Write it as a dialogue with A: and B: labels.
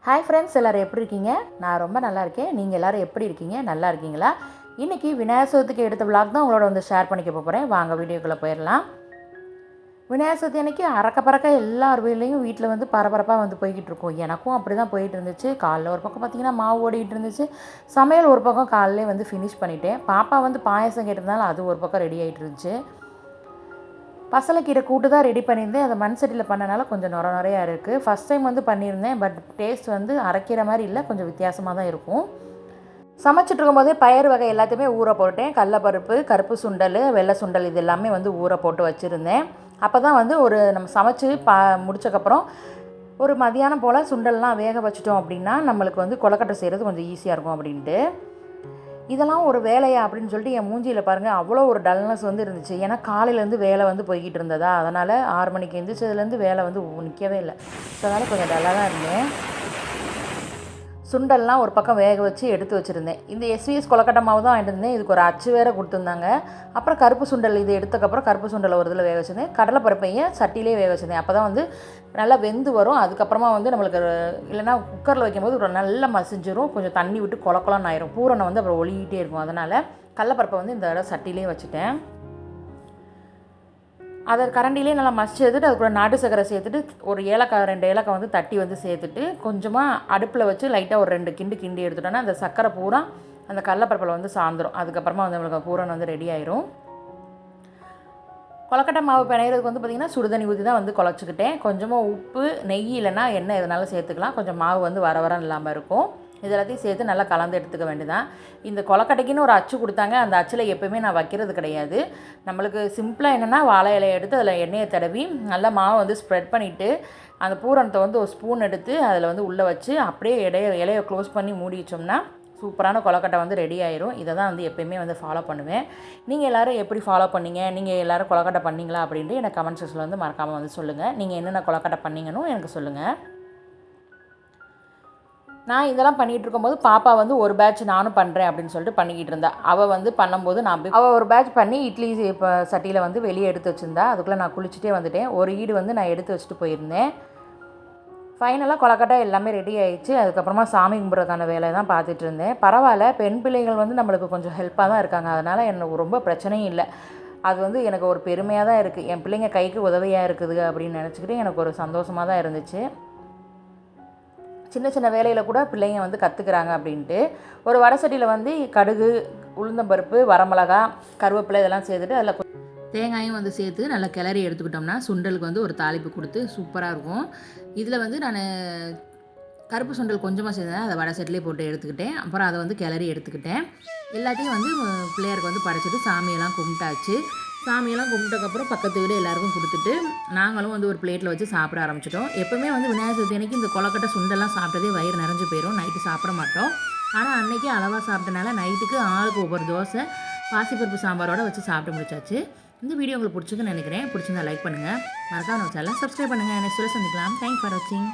A: Hi friends, எல்லோரும் எப்படி இருக்கீங்க? நான் ரொம்ப நல்லா இருக்கேன். நீங்கள் எல்லோரும் எப்படி இருக்கீங்க? நல்லா இருக்கீங்களா? இன்றைக்கி விநாயகர் சதுர்த்திக்கு எடுத்த விளாக் தான் உங்களோட வந்து ஷேர் பண்ணிக்க போகிறேன். வாங்க வீடியோக்குள்ளே போயிடலாம். விநாயகர் சதுர்த்தி அன்றைக்கி அறக்க பறக்க எல்லார் வீட்டில் வந்து பரபரப்பாக வந்து போய்கிட்டு இருக்கும். எனக்கும் அப்படி தான் போயிட்டு இருந்துச்சு. காலைல ஒரு பக்கம் பார்த்திங்கன்னா மாவு ஓடிக்கிட்டு இருந்துச்சு. சமையல் ஒரு பக்கம் காலையிலே வந்து ஃபினிஷ் பண்ணிட்டேன். பாப்பா வந்து பாயசம் கேட்டிருந்தாலும் அது ஒரு பக்கம் ரெடி ஆகிட்டு இருந்துச்சு. பசலைக்கீரை கூட்டு தான் ரெடி பண்ணியிருந்தேன். அதை மண் சட்டியில் பண்ணனால கொஞ்சம் நுரையா இருக்குது. ஃபஸ்ட் டைம் வந்து பண்ணியிருந்தேன். பட் டேஸ்ட் வந்து அரைக்கிற மாதிரி இல்லை, கொஞ்சம் வித்தியாசமாக தான் இருக்கும். சமைச்சிட்டு இருக்கும்போதே பயிர் வகை எல்லாத்தையுமே ஊற போட்டேன். கடலப்பருப்பு, கருப்பு சுண்டல், வெள்ளை சுண்டல் இது எல்லாமே வந்து ஊற போட்டு வச்சுருந்தேன். அப்போ தான் வந்து நம்ம சமைச்சு முடிச்சக்கப்புறம் ஒரு மதியானம் போல் சுண்டல்லாம் வேக வச்சிட்டோம் அப்படின்னா நம்மளுக்கு வந்து கொழுக்கட்டை செய்கிறது கொஞ்சம் ஈஸியாக இருக்கும் அப்படின்ட்டு. இதெல்லாம் ஒரு வேலையா அப்படின்னு சொல்லிட்டு என் மூஞ்சியில் பாருங்கள் அவ்வளோ ஒரு டல்னஸ் வந்து இருந்துச்சு. ஏன்னா காலையிலேருந்து வேலை வந்து போய்கிட்டு இருந்ததா, அதனால் 6 மணிக்கு எழுந்திரிச்சதுலேருந்து வேலை வந்து நிற்கவே இல்லை. ஸோ அதனால் கொஞ்சம் டல்லாக தான் இருந்தேன். சுண்டல்லாம் ஒரு பக்கம் வேக வச்சு எடுத்து வச்சுருந்தேன். இந்த எஸ்விஎஸ் கொழுக்கட்டை மாவு தான் வாங்கிட்டு இருந்தேன். இதுக்கு ஒரு அச்சு வேறு கொடுத்துருந்தாங்க. அப்புறம் கருப்பு சுண்டல் இது எடுத்ததுக்கப்புறம் கருப்பு சுண்டலை ஒரு இதில் வேக வச்சுருந்தேன். கடலைப்பருப்பையும் சட்டிலே வேக வச்சுருந்தேன். அப்போ தான் வந்து நல்லா வெந்து வரும். அதுக்கப்புறமா வந்து நம்மளுக்கு இல்லைனா குக்கரில் வைக்கும்போது ஒரு நல்லா மசிஞ்சிரும். கொஞ்சம் தண்ணி விட்டு கொலக்கொலன்னு ஆயிரும். பூரணை வந்து அப்புறம் ஒளிகிட்டே இருக்கும். அதனால் கடலைப்பருப்பை வந்து இந்த தடவை சட்டிலே வச்சுட்டேன். அதை கரண்டிலே நல்லா மசிச்சு எடுத்துட்டு அதுக்குள்ள நாட்டு சக்கரை சேர்த்துட்டு ஒரு ஏலக்காய் 2 ஏலக்காய் வந்து தட்டி வந்து சேர்த்துட்டு கொஞ்சமாக அடுப்பில் வச்சு லைட்டாக ஒரு 2 கிண்டி எடுத்துட்டோன்னா அந்த சக்கரை பூரா அந்த கடலைப்பருப்பில் வந்து சார்ந்துடும். அதுக்கப்புறமா வந்து நம்மளுக்கு பூரணம் வந்து ரெடி ஆயிரும். கொழுக்கட்டை மாவு பிணையிறதுக்கு வந்து பார்த்திங்கன்னா சுடுதண்ணி ஊற்றி தான் வந்து குழச்சிக்கிட்டேன். கொஞ்சமாக உப்பு, நெய் இல்லைன்னா எண்ணெய் எதனாலும் சேர்த்துக்கலாம். கொஞ்சம் மாவு வந்து வர இல்லாமல் இருக்கும். இது எல்லாத்தையும் சேர்த்து நல்லா கலந்து எடுத்துக்க வேண்டியதான். இந்த கொழுக்கட்டைக்குன்னு ஒரு அச்சு கொடுத்தாங்க. அந்த அச்சில் எப்போயுமே நான் வைக்கிறது கிடையாது. நம்மளுக்கு சிம்பிளாக என்னென்னா வாழை இலையை எடுத்து அதில் எண்ணெயை தடவி நல்லா மாவை வந்து ஸ்ப்ரெட் பண்ணிவிட்டு அந்த பூரணத்தை வந்து ஒரு ஸ்பூன் எடுத்து அதில் வந்து உள்ளே வச்சு அப்படியே இலையை க்ளோஸ் பண்ணி மூடி வச்சோம்னா சூப்பரான கொழுக்கட்டை வந்து ரெடி ஆயிரும். இதை தான் வந்து எப்போயுமே வந்து ஃபாலோ பண்ணுவேன். நீங்கள் எல்லோரும் எப்படி ஃபாலோ பண்ணீங்க? நீங்கள் எல்லோரும் கொழுக்கட்டை பண்ணிங்களா அப்படின்ட்டு எனக்கு கமெண்ட் செக்ஷனில் வந்து மறக்காமல் வந்து சொல்லுங்கள். நீங்கள் என்னென்ன கொழுக்கட்டை பண்ணிங்கன்னு எனக்கு சொல்லுங்கள். நான் இதெல்லாம் பண்ணிகிட்டு இருக்கும்போது பாப்பா வந்து ஒரு பேட்ச் நானும் பண்ணுறேன் அப்படின்னு சொல்லிட்டு பண்ணிக்கிட்டு இருந்தா. அவள் வந்து பண்ணும்போது அவள் ஒரு பேட்ச் பண்ணி இட்லி இப்போ சட்டியில் வந்து வெளியே எடுத்து வச்சுருந்தா. அதுக்குள்ளே நான் குளிச்சுட்டே வந்துட்டேன். ஒரு ஈடு வந்து நான் எடுத்து வச்சுட்டு போயிருந்தேன். ஃபைனலாக கொழுக்கட்டை எல்லாமே ரெடி ஆகிடுச்சு. அதுக்கப்புறமா சாமி கும்பிட்றதுக்கான வேலையை தான் பார்த்துட்டு இருந்தேன். பரவாயில்ல, பெண் பிள்ளைகள் வந்து நம்மளுக்கு கொஞ்சம் ஹெல்ப்பாக தான் இருக்காங்க. அதனால் எனக்கு ரொம்ப பிரச்சனையும் இல்லை. அது வந்து எனக்கு ஒரு பெருமையாக தான் இருக்குது. என் பிள்ளைங்க கைக்கு உதவியாக இருக்குது அப்படின்னு நினச்சிக்கிட்டு எனக்கு ஒரு சந்தோஷமாக தான் இருந்துச்சு. சின்ன சின்ன வேலையில் கூட பிள்ளைங்க வந்து கற்றுக்குறாங்க அப்படின்ட்டு. ஒரு வடசட்டியில் வந்து கடுகு, உளுந்தம்பருப்பு, வரமிளகா, கருவேப்பிலை இதெல்லாம் சேர்த்துட்டு அதில் தேங்காயும் வந்து சேர்த்து நல்லா கிளறி எடுத்துக்கிட்டோம்னா சுண்டலுக்கு வந்து ஒரு தாளிப்பு கொடுத்து சூப்பராக இருக்கும். இதில் வந்து நான் கருப்பு சுண்டல் கொஞ்சமாக சேர்த்தேன். அதை வடை சட்டிலே போட்டு எடுத்துக்கிட்டேன். அப்புறம் அதை வந்து கிளறி எடுத்துக்கிட்டேன். எல்லாத்தையும் வந்து பிள்ளையாருக்கு வந்து படைச்சிட்டு சாமியெல்லாம் கும்பிட்டாச்சு. சாமியெல்லாம் கும்பிட்டதுக்கப்புறம் பக்கத்து வீடு எல்லாருக்கும் கொடுத்துட்டு நாங்களும் வந்து ஒரு பிளேட்டில் வச்சு சாப்பிட ஆரம்பிச்சிட்டோம். எப்போவுமே வந்து விநாயகர் சதுர்த்தி அன்றைக்கி இந்த கொழுக்கட்டை சுண்டெல்லாம் சாப்பிட்டதே வயிறு நிறைஞ்சு போயிடும். நைட்டு சாப்பிட மாட்டோம். ஆனால் அன்றைக்கி அளவாக சாப்பிட்டனால நைட்டுக்கு ஆளுக்கு ஒவ்வொரு தோசை பாசிப்பருப்பு சாம்பாரோடு வச்சு சாப்பிட்டு முடிச்சாச்சு. இந்த வீடியோ உங்களுக்கு பிடிச்சிருக்குன்னு நினைக்கிறேன். பிடிச்சிருந்தா லைக் பண்ணுங்கள். மறக்காம நம்ம சேனலை சப்ஸ்கிரைப் பண்ணுங்கள். நெக்ஸ்ட் சந்திக்கலாம். தேங்க்ஸ் ஃபார் வாட்சிங்.